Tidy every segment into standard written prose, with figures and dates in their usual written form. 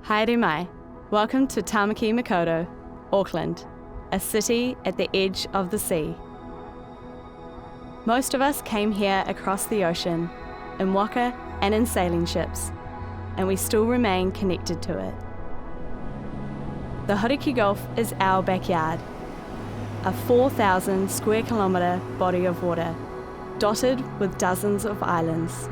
Haere mai. Welcome to Tamaki Makaurau, Auckland, a city at the edge of the sea. Most of us came here across the ocean, in waka and in sailing ships, and we still remain connected to it. The Hauraki Gulf is our backyard, a 4,000 square kilometre body of water, dotted with dozens of islands.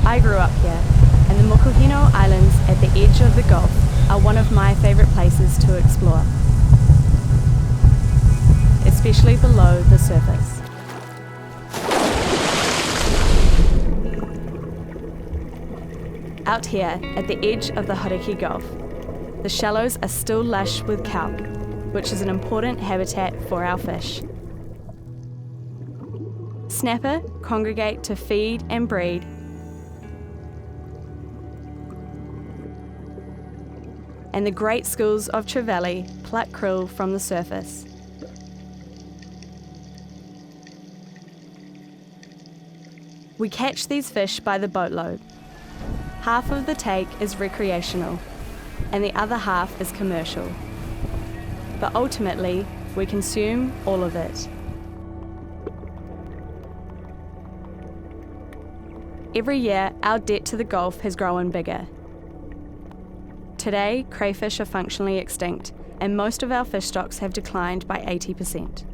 I grew up here, and the Mokuhino Islands at the edge of the Gulf are one of my favourite places to explore, especially below the surface. Out here, at the edge of the Hauraki Gulf, the shallows are still lush with kelp, which is an important habitat for our fish. Snapper congregate to feed and breed, and the great schools of trevally pluck krill from the surface. We catch these fish by the boatload. Half of the take is recreational, and the other half is commercial. But ultimately, we consume all of it. Every year, our debt to the Gulf has grown bigger. Today, crayfish are functionally extinct, and most of our fish stocks have declined by 80%.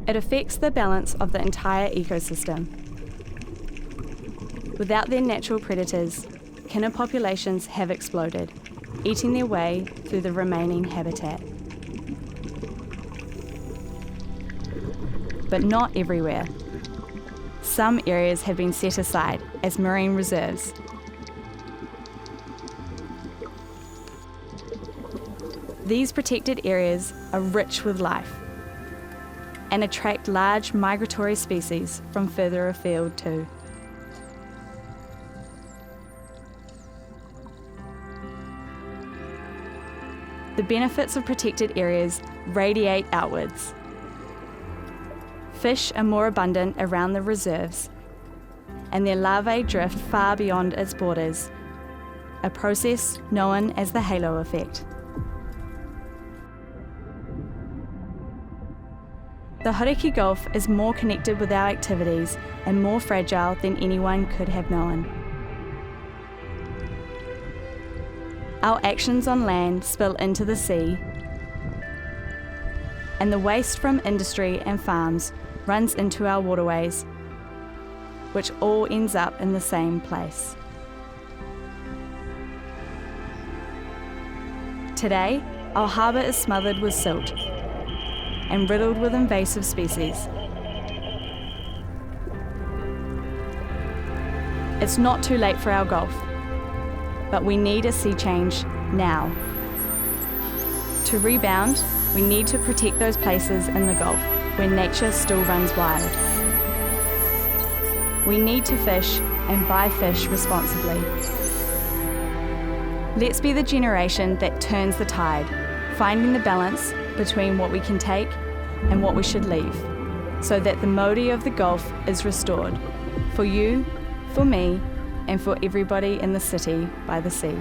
It affects the balance of the entire ecosystem. Without their natural predators, killer populations have exploded, eating their way through the remaining habitat. But not everywhere. Some areas have been set aside as marine reserves. These protected areas are rich with life and attract large migratory species from further afield too. The benefits of protected areas radiate outwards. Fish are more abundant around the reserves, and their larvae drift far beyond its borders, a process known as the halo effect. The Hauraki Gulf is more connected with our activities and more fragile than anyone could have known. Our actions on land spill into the sea, and the waste from industry and farms runs into our waterways, which all ends up in the same place. Today, our harbour is smothered with silt and riddled with invasive species. It's not too late for our Gulf, but we need a sea change now. To rebound, we need to protect those places in the Gulf where nature still runs wild. We need to fish and buy fish responsibly. Let's be the generation that turns the tide, finding the balance between what we can take and what we should leave, so that the modi of the Gulf is restored, for you, for me, and for everybody in the city by the sea.